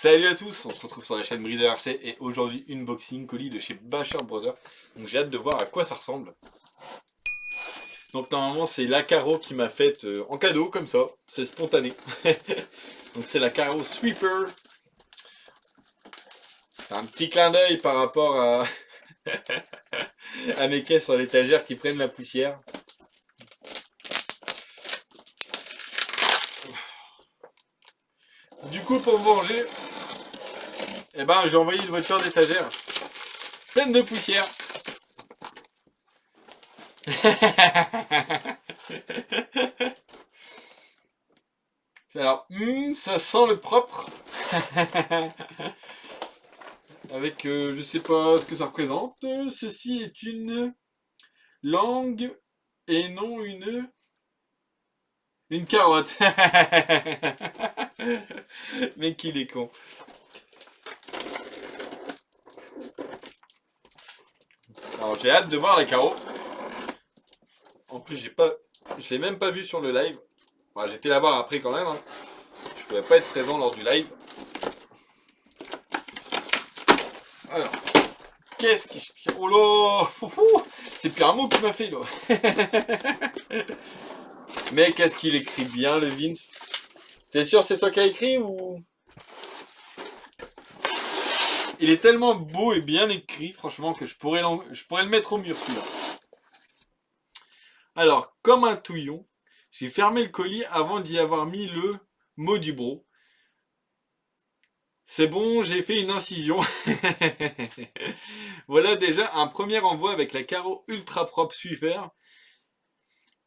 Salut à tous, on se retrouve sur la chaîne Breeder RC et aujourd'hui unboxing colis de chez Basher Brothers. Donc j'ai hâte de voir à quoi ça ressemble. Donc normalement c'est la Caro qui m'a faite en cadeau comme ça, c'est spontané. Donc c'est la Caro Sweeper. C'est un petit clin d'œil par rapport à mes caisses sur l'étagère qui prennent la poussière. Du coup pour me venger, j'ai envoyé une voiture d'étagère pleine de poussière. Alors, ça sent le propre. Avec, je sais pas ce que ça représente. Ceci est une langue et non une carotte. Mais qu'il est con. Alors j'ai hâte de voir la Caro. En plus je l'ai même pas vu sur le live. Enfin, j'étais là voir après quand même. Hein. Je pouvais pas être présent lors du live. Alors, qu'est-ce qui... Oh là, c'est pire un mot qu'il m'a fait là. Mais qu'est-ce qu'il écrit bien le Vince. T'es sûr c'est toi qui as écrit ou... Il est tellement beau et bien écrit, franchement, que je pourrais le mettre au mur celui-là. Alors, comme un touillon, j'ai fermé le colis avant d'y avoir mis le mot du bro. C'est bon, j'ai fait une incision. Voilà déjà un premier envoi avec la Caro Ultra Propre Swiffer.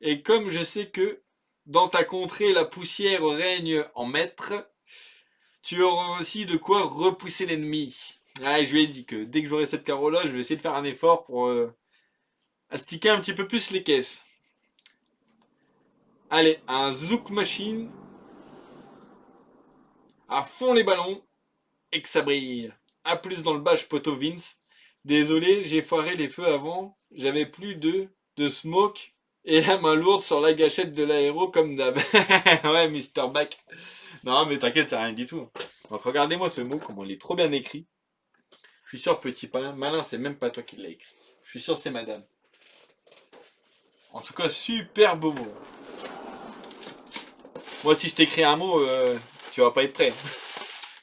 Et comme je sais que dans ta contrée la poussière règne en maître, tu auras aussi de quoi repousser l'ennemi. Ah, je lui ai dit que dès que j'aurai cette Caro là, je vais essayer de faire un effort pour astiquer un petit peu plus les caisses. Allez, un Zouk Machine. À fond les ballons. Et que ça brille. A plus dans le badge poteau Vince. Désolé, j'ai foiré les feux avant. J'avais plus de smoke. Et la main lourde sur la gâchette de l'aéro comme d'hab. Ouais, Mister Back. Non, mais t'inquiète, c'est rien du tout. Donc regardez-moi ce mot, comment il est trop bien écrit. Je suis sûr, petit pain, malin, c'est même pas toi qui l'as écrit. Je suis sûr, c'est madame. En tout cas, super beau mot. Moi, si je t'écris un mot, tu vas pas être prêt.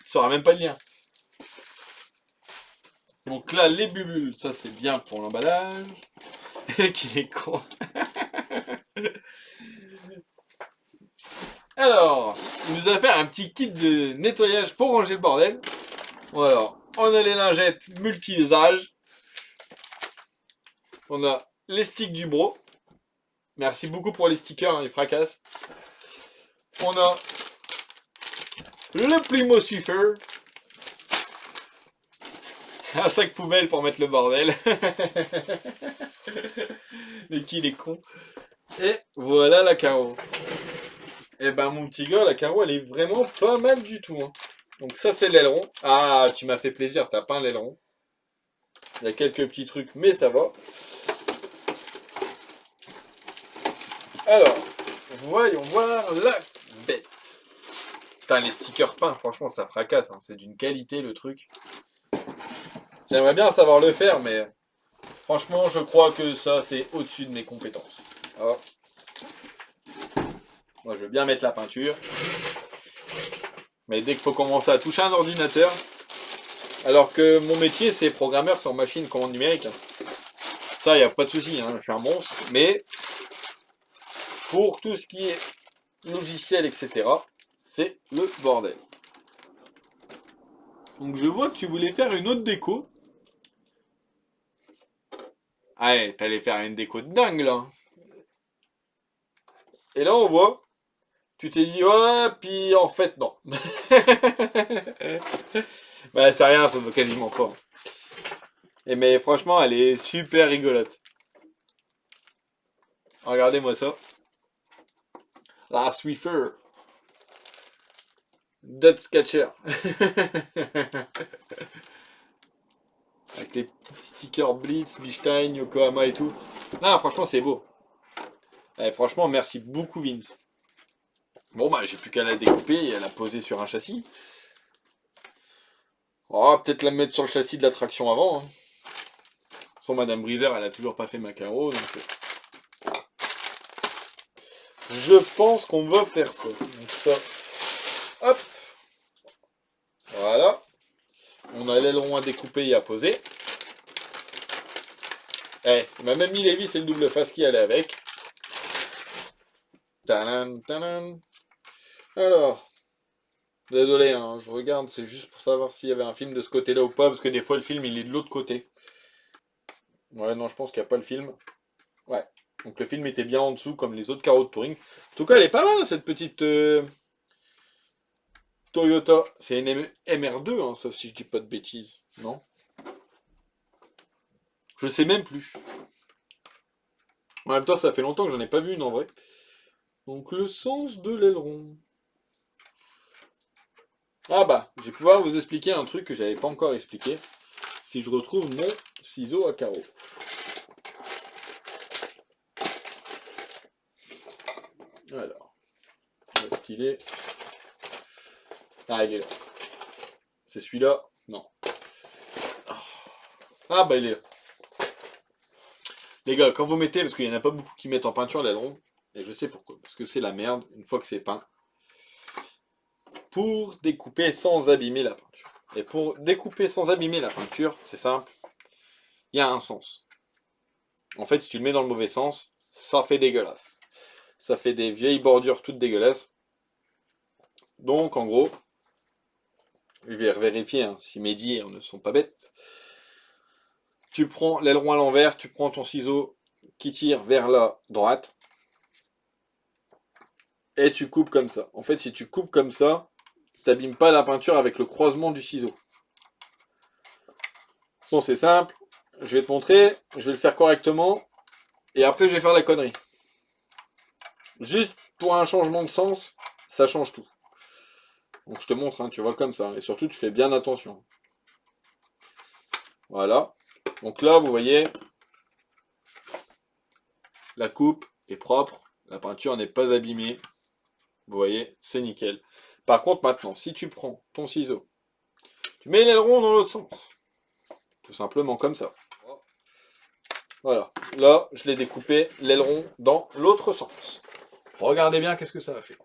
Tu sauras même pas le lire. Donc là, les bulles, ça c'est bien pour l'emballage. Qu'il est con. Alors, il nous a fait un petit kit de nettoyage pour ranger le bordel. Bon alors, on a les lingettes multi-usages. On a les sticks du bro. Merci beaucoup pour les stickers, hein, ils fracassent. On a le Plimo Swiffer. Un sac poubelle pour mettre le bordel. Mais qu'il est con. Et voilà la Caro. Et ben mon petit gars, la Caro elle est vraiment pas mal du tout. Hein. Donc ça c'est l'aileron. Ah, tu m'as fait plaisir, t'as peint l'aileron. Il y a quelques petits trucs, mais ça va. Alors, voyons voir la bête. Putain, les stickers peints, franchement ça fracasse. Hein. C'est d'une qualité le truc. J'aimerais bien savoir le faire, mais franchement je crois que ça c'est au-dessus de mes compétences. Alors, moi je veux bien mettre la peinture. Mais dès qu'il faut commencer à toucher un ordinateur, alors que mon métier c'est programmeur sur machine commande numérique. Ça, il n'y a pas de souci, hein, je suis un monstre. Mais pour tout ce qui est logiciel, etc., c'est le bordel. Donc je vois que tu voulais faire une autre déco. Ah ouais, t'allais faire une déco de dingue là. Et là on voit, tu t'es dit ouais, puis en fait non. Bah c'est rien, ça ne vaut quasiment pas. Et mais franchement, elle est super rigolote. Regardez-moi ça. La Swiffer. Dot Sketcher. Avec les petits stickers Blitz, Bistein, Yokohama et tout. Non, franchement, c'est beau. Eh, franchement, merci beaucoup, Vince. Bon, bah, j'ai plus qu'à la découper et à la poser sur un châssis. Oh, peut-être la mettre sur le châssis de la traction avant. Hein. Sans Madame Brizer, elle a toujours pas fait ma carreau, donc... Je pense qu'on va faire ça. Donc ça, hop, voilà. On a l'aileron à découper et à poser. Eh, il m'a même mis les vis et le double face qui allait avec. Tadam, tadam. Alors, désolé, hein, je regarde, c'est juste pour savoir s'il y avait un film de ce côté-là ou pas, parce que des fois le film il est de l'autre côté. Ouais, non, je pense qu'il n'y a pas le film. Ouais. Donc le film était bien en dessous, comme les autres carreaux de touring. En tout cas, elle est pas mal, cette petite Toyota. C'est une MR2, hein, sauf si je dis pas de bêtises. Non? Je sais même plus. En même temps, ça fait longtemps que j'en ai pas vu une en vrai. Donc le sens de l'aileron. Ah bah, je vais pouvoir vous expliquer un truc que j'avais pas encore expliqué. Si je retrouve mon ciseau à carreaux. Alors, où est-ce qu'il est? Ah, il est là. C'est celui-là? Non. Ah bah il est là. Les gars, quand vous mettez, parce qu'il n'y en a pas beaucoup qui mettent en peinture l'aileron, et je sais pourquoi, parce que c'est la merde une fois que c'est peint, pour découper sans abîmer la peinture. Et pour découper sans abîmer la peinture, c'est simple, il y a un sens. En fait, si tu le mets dans le mauvais sens, ça fait dégueulasse. Ça fait des vieilles bordures toutes dégueulasses. Donc, en gros, je vais vérifier hein, si mes dires ne sont pas bêtes. Tu prends l'aileron à l'envers, tu prends ton ciseau qui tire vers la droite, et tu coupes comme ça. En fait, si tu coupes comme ça, t'abîmes pas la peinture avec le croisement du ciseau. Sinon, c'est simple. Je vais te montrer, je vais le faire correctement, et après, je vais faire la connerie. Juste pour un changement de sens, ça change tout. Donc, je te montre, hein, tu vois comme ça. Et surtout, tu fais bien attention. Voilà. Donc là, vous voyez, la coupe est propre, la peinture n'est pas abîmée. Vous voyez, c'est nickel. Par contre, maintenant, si tu prends ton ciseau, tu mets l'aileron dans l'autre sens. Tout simplement comme ça. Voilà. Là, je l'ai découpé l'aileron dans l'autre sens. Regardez bien qu'est-ce que ça a fait.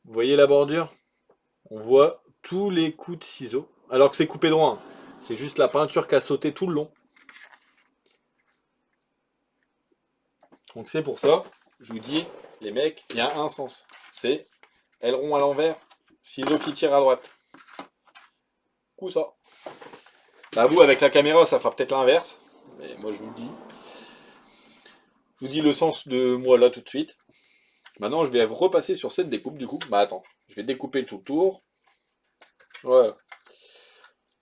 Vous voyez la bordure? On voit tous les coups de ciseaux. Alors que c'est coupé droit. Hein. C'est juste la peinture qui a sauté tout le long. Donc c'est pour ça, je vous dis, les mecs, il y a un sens. C'est aileron à l'envers, ciseaux qui tirent à droite. Coup ça. Bah vous, avec la caméra, ça fera peut-être l'inverse. Mais moi, je vous le dis. Je vous dis le sens de moi là tout de suite. Maintenant, je vais repasser sur cette découpe du coup. Bah attends, je vais découper tout le tour. Voilà.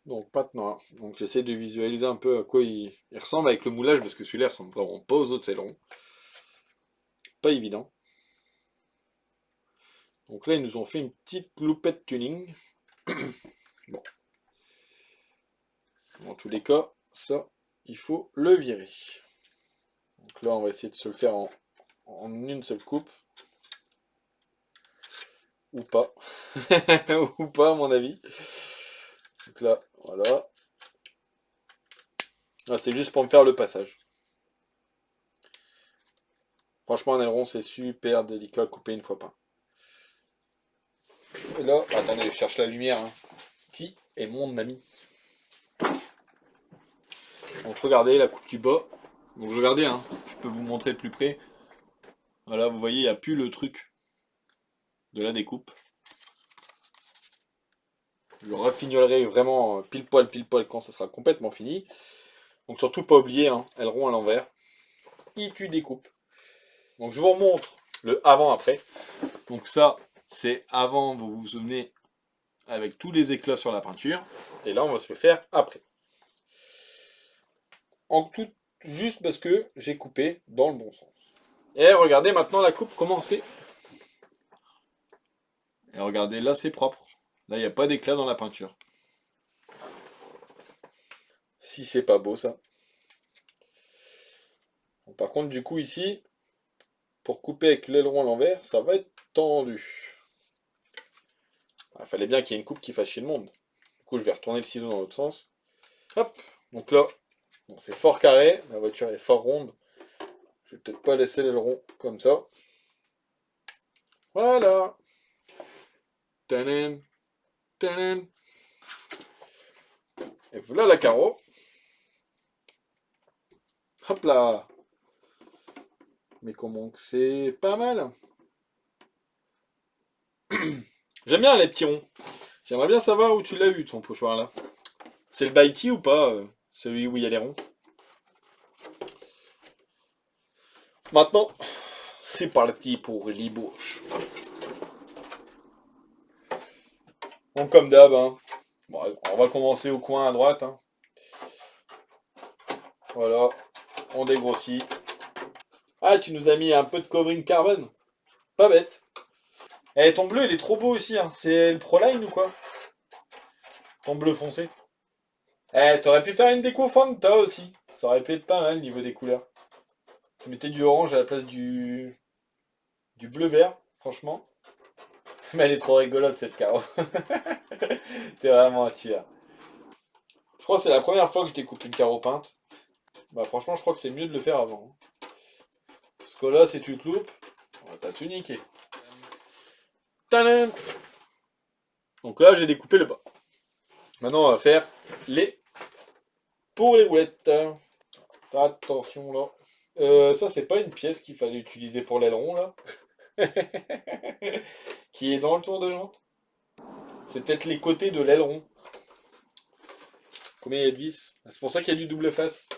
Donc maintenant, donc j'essaie de visualiser un peu à quoi il ressemble avec le moulage, parce que celui-là ressemble vraiment pas aux autres ailerons. Pas évident. Donc là, ils nous ont fait une petite loupette tuning. Bon. Dans tous les cas, ça, il faut le virer. Donc là, on va essayer de se le faire en une seule coupe. Ou pas. Ou pas, à mon avis. Donc là, voilà. Ah, c'est juste pour me faire le passage. Franchement, un aileron, c'est super délicat à couper une fois peint. Et là, attendez, je cherche la lumière. Hein. Qui est mon ami? Donc regardez la coupe du bas. Donc regardez, hein, je peux vous montrer de plus près. Voilà, vous voyez, il n'y a plus le truc de la découpe. Je le raffignolerai vraiment pile poil quand ça sera complètement fini. Donc surtout pas oublier, hein, aileron à l'envers. Et tu découpes. Donc je vous remontre le avant-après. Donc ça, c'est avant, vous vous souvenez, avec tous les éclats sur la peinture. Et là, on va se le faire après. En tout, juste parce que j'ai coupé dans le bon sens. Et regardez maintenant la coupe comment c'est. Et regardez, là c'est propre. Là, il n'y a pas d'éclat dans la peinture. Si c'est pas beau ça. Bon, par contre, du coup, ici, pour couper avec l'aileron à l'envers, ça va être tendu. Il fallait bien qu'il y ait une coupe qui fasse chier le monde. coup, je vais retourner le ciseau dans l'autre sens. Hop. Donc là, bon, c'est fort carré. La voiture est fort ronde. Je vais peut-être pas laisser l'aileron comme ça. Voilà. Tadam, tadam. Et voilà la carreau. Hop là. Mais comment que c'est pas mal. J'aime bien les petits ronds. J'aimerais bien savoir où tu l'as eu, ton pochoir là. C'est le Baiti ou pas, celui où il y a les ronds? Maintenant, c'est parti pour l'ébauche. Donc comme d'hab, hein. Bon, on va commencer au coin à droite. Hein. Voilà, on dégrossit. Ah, tu nous as mis un peu de covering carbone. Pas bête. Eh, ton bleu, il est trop beau aussi. Hein. C'est le Proline ou quoi? Ton bleu foncé. Eh, t'aurais pu faire une déco Fanta aussi. Ça aurait pu être pas mal niveau des couleurs. Tu mettais du orange à la place du bleu vert, franchement. Mais elle est trop rigolote cette caro. T'es vraiment un tueur. Je crois que c'est la première fois que je découpe une carreau peinte. Bah franchement, je crois que c'est mieux de le faire avant. Parce que là, si tu te loupes, on va tout niquer. Tadam. Donc là, j'ai découpé le bas. Maintenant, on va faire les pour les roulettes. Attention là. Ça, c'est pas une pièce qu'il fallait utiliser pour l'aileron là. Qui est dans le tour de jante. C'est peut-être les côtés de l'aileron. Combien il y a de vis? C'est pour ça qu'il y a du double face.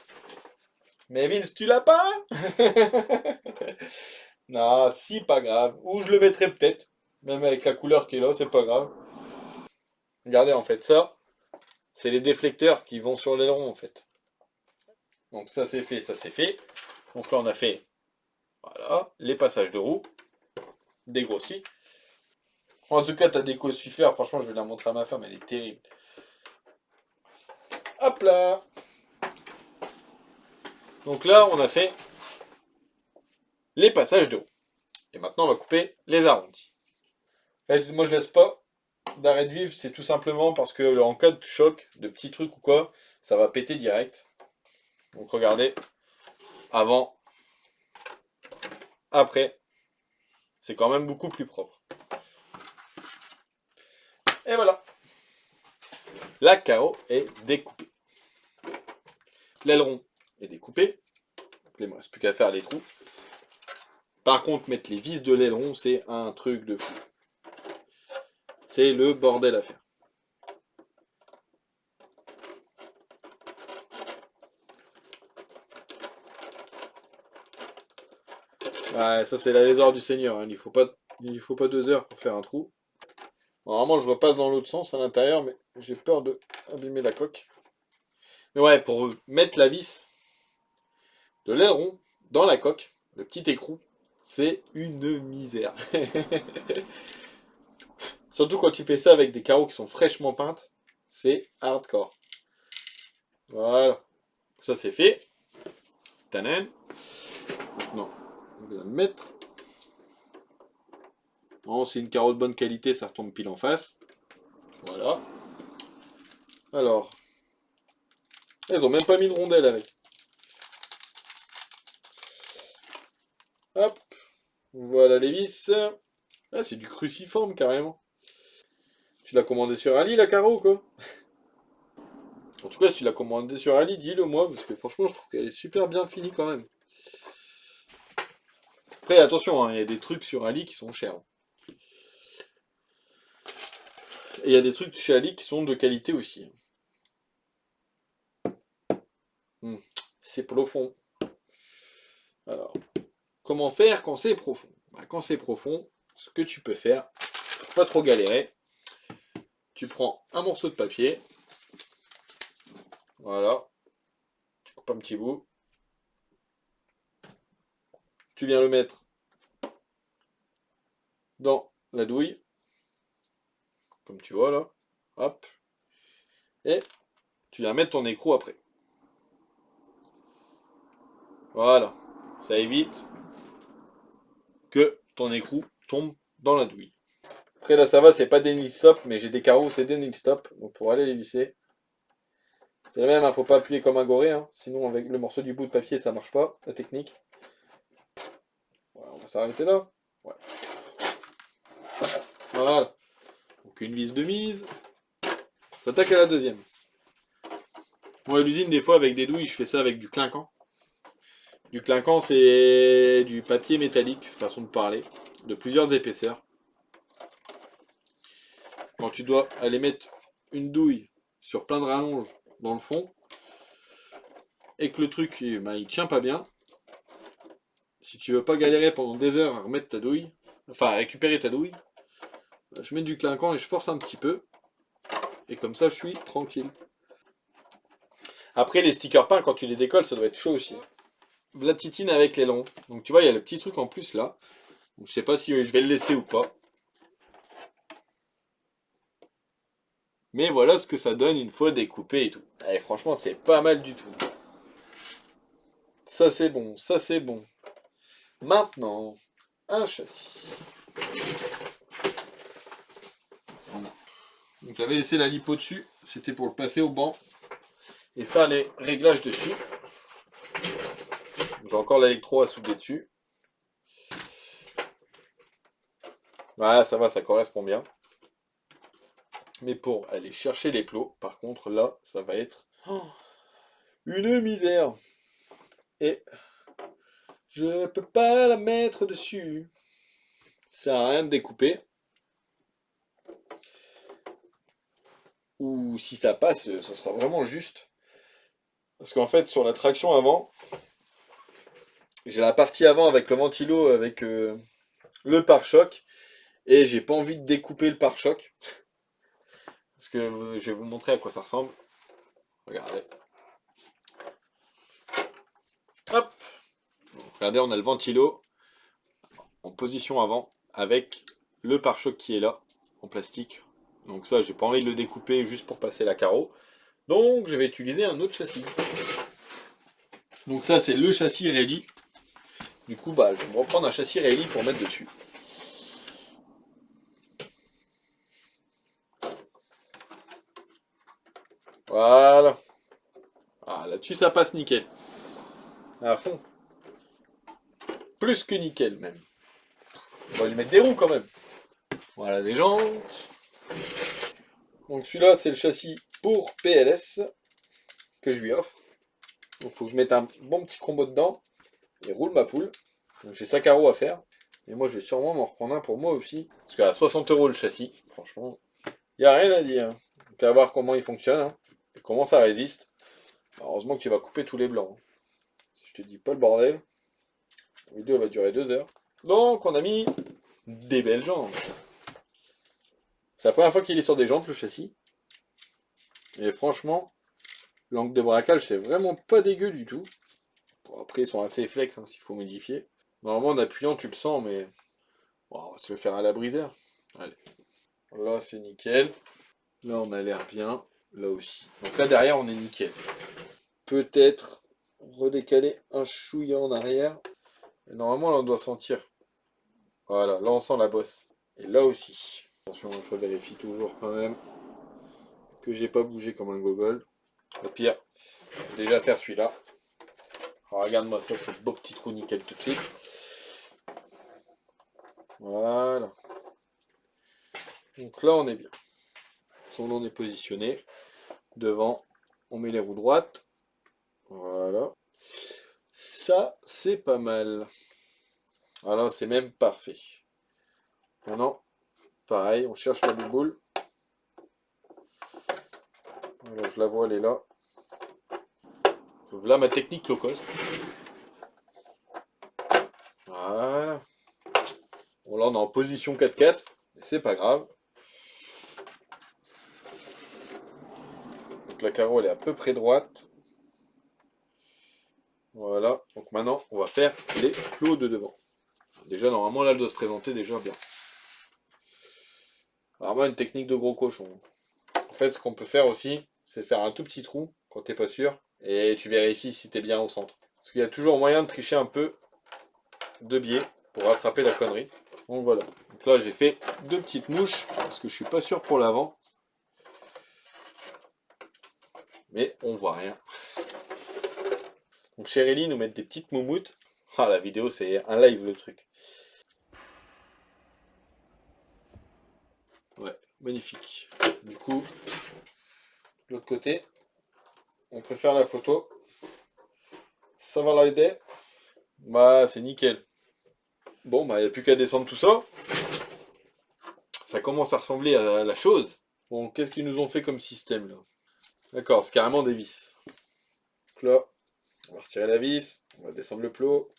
Mais Vince, tu l'as pas? Non, si, pas grave. Ou je le mettrai peut-être. Même avec la couleur qui est là, c'est pas grave. Regardez, en fait, ça, c'est les déflecteurs qui vont sur l'aileron, en fait. Donc ça, c'est fait, ça, c'est fait. Donc là, on a fait, voilà, les passages de roue. Dégrossis. En tout cas, ta déco suffire. Franchement, je vais la montrer à ma femme, elle est terrible. Hop là! Donc là, on a fait les passages de roue. Et maintenant, on va couper les arrondis. En fait, moi, je laisse pas d'arrêt de vivre, c'est tout simplement parce que en cas de choc, de petits trucs ou quoi, ça va péter direct. Donc regardez, avant, après, c'est quand même beaucoup plus propre. Et voilà, la carreau est découpée. L'aileron est découpé, il ne me reste plus qu'à faire les trous. Par contre, mettre les vis de l'aileron, c'est un truc de fou. C'est le bordel à faire. Ouais, ça c'est la lézard du Seigneur, hein. Il faut pas 2 heures pour faire un trou. Normalement, je repasse dans l'autre sens à l'intérieur, mais j'ai peur de abîmer la coque. Mais ouais, pour mettre la vis de l'aileron dans la coque, le petit écrou, c'est une misère. Surtout quand tu fais ça avec des carreaux qui sont fraîchement peintes, c'est hardcore. Voilà, ça c'est fait. Tanen. Non, on va le mettre. Non, c'est une carreau de bonne qualité, ça retombe pile en face. Voilà. Alors, elles ont même pas mis de rondelle avec. Hop, voilà les vis. Ah, c'est du cruciforme carrément. Tu l'as commandé sur Ali la carreau ou quoi? En tout cas, si tu l'as commandé sur Ali, dis-le moi, parce que franchement, je trouve qu'elle est super bien finie quand même. Après, attention, hein, il y a des trucs sur Ali qui sont chers. Et il y a des trucs chez Ali qui sont de qualité aussi. C'est profond. Alors, comment faire quand c'est profond? Bah, quand c'est profond, ce que tu peux faire, pour pas trop galérer, tu prends un morceau de papier. Voilà. Tu coupes un petit bout. Tu viens le mettre dans la douille. Comme tu vois là. Hop. Et tu viens mettre ton écrou après. Voilà. Ça évite que ton écrou tombe dans la douille. Après là ça va, c'est pas des nail stop, mais j'ai des carreaux, c'est des nail stop. Donc pour aller les visser, c'est la même, hein, faut pas appuyer comme un goré, hein, sinon avec le morceau du bout de papier ça marche pas, la technique. Ouais, on va s'arrêter là. Ouais. Voilà. Donc une vis de mise. On s'attaque à la deuxième. Moi à l'usine des fois avec des douilles, je fais ça avec du clinquant. Du clinquant c'est du papier métallique, façon de parler, de plusieurs épaisseurs. Quand tu dois aller mettre une douille sur plein de rallonges dans le fond, et que le truc il tient pas bien, si tu veux pas galérer pendant des heures à remettre ta douille, enfin à récupérer ta douille, je mets du clinquant et je force un petit peu, et comme ça je suis tranquille. Après les stickers peints, quand tu les décolles, ça doit être chaud aussi. La titine avec les longs. Donc tu vois, il y a le petit truc en plus là. Donc, je sais pas si je vais le laisser ou pas. Mais voilà ce que ça donne une fois découpé et tout. Et franchement, c'est pas mal du tout. Ça c'est bon, ça c'est bon. Maintenant, un châssis. Voilà. Donc j'avais laissé la lipo dessus, c'était pour le passer au banc et faire les réglages dessus. J'ai encore l'électro à souder dessus. Voilà, ça va, ça correspond bien. Mais pour aller chercher les plots, par contre, là, ça va être une misère. Et je peux pas la mettre dessus. Ça sert à rien de découper. Ou si ça passe, ça sera vraiment juste. Parce qu'en fait, sur la traction avant, j'ai la partie avant avec le ventilo, avec le pare-choc. Et j'ai pas envie de découper le pare-choc. Parce que je vais vous montrer à quoi ça ressemble. Regardez. Hop. Regardez, on a le ventilo en position avant avec le pare-choc qui est là, en plastique. Donc ça, j'ai pas envie de le découper juste pour passer la carreau. Donc je vais utiliser un autre châssis. Donc ça, c'est le châssis Rally. Du coup, bah, je vais me reprendre un châssis Rally pour mettre dessus. Voilà. Ah, là-dessus, ça passe nickel. À fond. Plus que nickel, même. On va lui mettre des roues quand même. Voilà, des jantes. Donc celui-là, c'est le châssis pour PLS que je lui offre. Donc il faut que je mette un bon petit combo dedans. Et roule ma poule. Donc j'ai 5 carreaux à faire. Et moi, je vais sûrement m'en reprendre un pour moi aussi. Parce qu'à 60 € le châssis, franchement, il n'y a rien à dire. Donc à voir comment il fonctionne. Hein. Et comment ça résiste. Heureusement que tu vas couper tous les blancs. Si je te dis pas le bordel. La vidéo elle va durer 2 heures. Donc on a mis des belles jantes. C'est la première fois qu'il est sur des jantes le châssis. Et franchement, l'angle de braquage c'est vraiment pas dégueu du tout. Bon, après ils sont assez flex hein, s'il faut modifier. Normalement en appuyant tu le sens mais bon, on va se le faire à la briseur. Allez. Là c'est nickel. Là on a l'air bien. Là aussi. Donc là derrière on est nickel. Peut-être redécaler un chouïa en arrière. Et normalement là on doit sentir. Voilà, là on sent la bosse. Et là aussi. Attention, je vérifie toujours quand même que j'ai pas bougé comme un gogol. Au pire, déjà faire celui-là. Regarde-moi ça, ce beau petit trou nickel tout de suite. Voilà. Donc là on est bien. On est positionné. Devant, on met les roues droites. Voilà. Ça, c'est pas mal. Voilà, c'est même parfait. Maintenant, pareil, on cherche la bouboule. Voilà, je la vois, elle est là. Là, ma technique low cost. Voilà. Bon, là, on est en position 4-4, mais c'est pas grave. Donc la carreau, elle est à peu près droite. Voilà. Donc maintenant, on va faire les plots de devant. Déjà, normalement, là, elle doit se présenter déjà bien. Vraiment une technique de gros cochon. En fait, ce qu'on peut faire aussi, c'est faire un tout petit trou quand t'es pas sûr. Et tu vérifies si t'es bien au centre. Parce qu'il y a toujours moyen de tricher un peu de biais pour rattraper la connerie. Donc voilà. Donc là, j'ai fait 2 petites mouches, parce que je suis pas sûr pour l'avant. Mais on voit rien. Donc chez Ellie, nous mettre des petites moumoutes. Ah, la vidéo, c'est un live le truc. Ouais, magnifique. Du coup, de l'autre côté, on peut faire la photo. Ça va l'aider. Bah, c'est nickel. Bon, bah, il n'y a plus qu'à descendre tout ça. Ça commence à ressembler à la chose. Bon, qu'est-ce qu'ils nous ont fait comme système, là? D'accord, c'est carrément des vis. Donc là, on va retirer la vis. On va descendre le plot.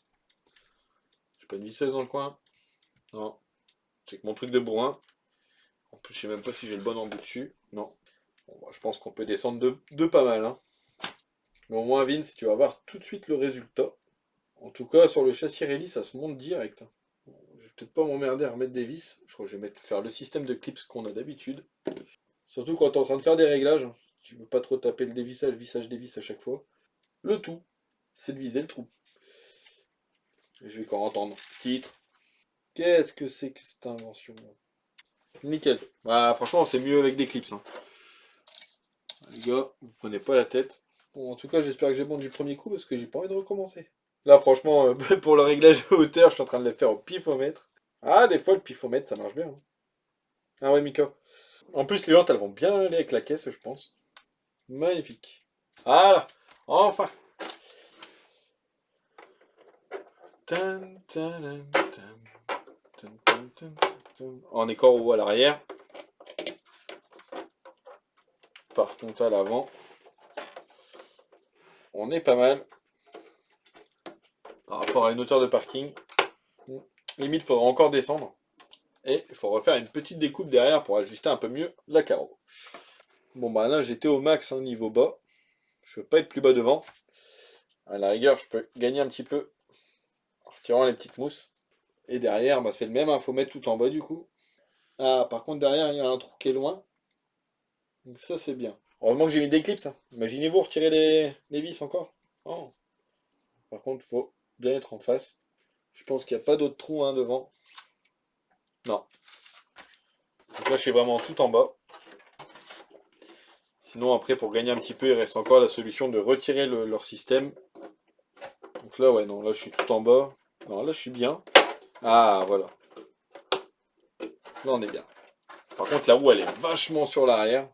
J'ai pas une visseuse dans le coin? Non. J'ai que mon truc de bourrin. En plus, je sais même pas si j'ai le bon embout dessus. Non. Bon, bah, je pense qu'on peut descendre de pas mal, hein. Mais au moins, Vince, tu vas voir tout de suite le résultat. En tout cas, sur le châssis rallye, ça se monte direct, hein. Bon, je vais peut-être pas m'emmerder à remettre des vis. Je crois que je vais faire le système de clips qu'on a d'habitude. Surtout quand tu es en train de faire des réglages. Tu veux pas trop taper le dévissage, dévisse à chaque fois. Le tout, c'est de viser le trou. Je vais encore entendre. Titre. Qu'est-ce que c'est que cette invention? Nickel. Bah, franchement, c'est mieux avec des clips, hein. Les gars, vous prenez pas la tête. Bon, en tout cas, j'espère que j'ai bon du premier coup parce que j'ai pas envie de recommencer. Là, franchement, pour le réglage de hauteur, je suis en train de le faire au pifomètre. Ah, des fois, le pifomètre, ça marche bien, hein. Ah ouais, Mika. En plus, les jantes, elles vont bien aller avec la caisse, je pense. Magnifique. Ah là, enfin. En écart haut à l'arrière. Par contre, à l'avant. On est pas mal. Par rapport à une hauteur de parking. Limite, il faudra encore descendre. Et il faut refaire une petite découpe derrière pour ajuster un peu mieux la carreau. Bon bah là j'étais au max, hein, niveau bas. Je veux pas être plus bas devant. À la rigueur, je peux gagner un petit peu en retirant les petites mousses. Et derrière, bah, c'est le même, il faut mettre tout en bas du coup. Ah, par contre derrière, il y a un trou qui est loin. Donc ça c'est bien. Heureusement que j'ai mis des clips, hein. Imaginez-vous retirer les vis encore. Oh. Par contre, faut bien être en face. Je pense qu'il n'y a pas d'autre trou, hein, devant. Non. Donc là, je suis vraiment tout en bas. Sinon, après, pour gagner un petit peu, il reste encore la solution de retirer leur système. Donc là, ouais, non, là, je suis tout en bas. Non, là, je suis bien. Ah, voilà. Là, on est bien. Par contre, la roue, elle est vachement sur l'arrière.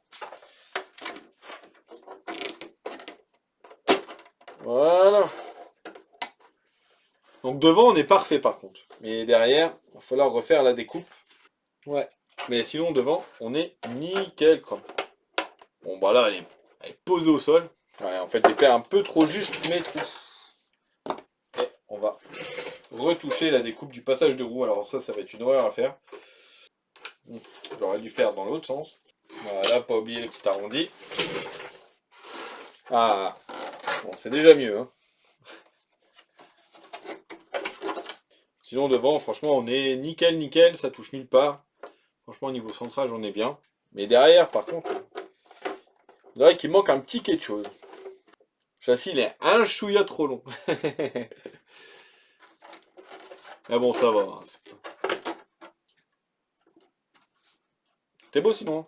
Voilà. Donc devant, on est parfait, par contre. Mais derrière, il va falloir refaire la découpe. Ouais. Mais sinon, devant, on est nickel chrome. Bon, bah là, elle est posée au sol. Ouais, en fait, j'ai fait un peu trop juste mes trous. Et on va retoucher la découpe du passage de roue. Alors ça va être une horreur à faire. J'aurais dû faire dans l'autre sens. Voilà, pas oublier les petits arrondis. Ah, bon, c'est déjà mieux, hein. Sinon, devant, franchement, on est nickel, nickel. Ça touche nulle part. Franchement, au niveau centrage, on est bien. Mais derrière, par contre, c'est vrai qu'il manque un petit quelque chose. Le châssis, il est un chouïa trop long. Mais bon, ça va, hein, c'est beau sinon, hein.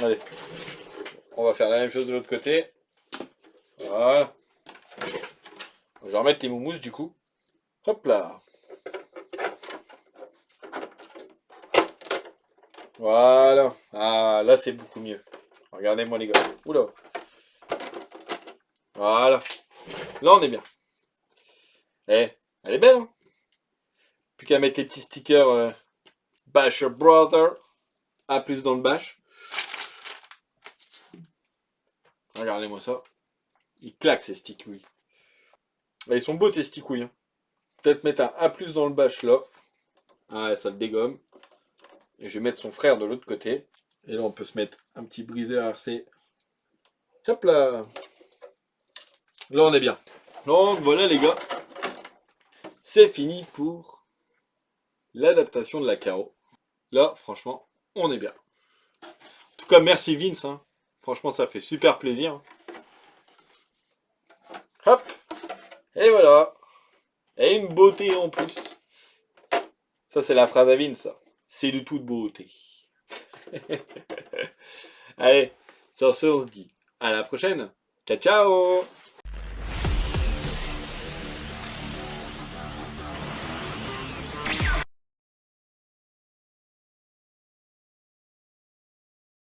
Allez, on va faire la même chose de l'autre côté. Voilà. Je vais remettre les moumousses du coup. Hop là. Voilà. Ah, là c'est beaucoup mieux. Regardez-moi les gars. Oula. Voilà. Là on est bien. Eh, elle est belle, hein. Plus qu'à mettre les petits stickers Basher Brother. A plus dans le bash. Regardez-moi ça. Ils claquent ces sticouilles. Là, ils sont beaux tes sticouilles, hein. Peut-être mettre un A plus dans le bash là. Ah, ça le dégomme. Et je vais mettre son frère de l'autre côté. Et là, on peut se mettre un petit brisé à RC. Hop là. Là, on est bien. Donc, voilà les gars. C'est fini pour l'adaptation de la carreau. Là, franchement, on est bien. En tout cas, merci Vince, hein. Franchement, ça fait super plaisir. Hop. Et voilà. Et une beauté en plus. Ça, c'est la phrase à Vince, ça. c'est de toute beauté. Allez, sur ce, on se dit à la prochaine. Ciao, ciao!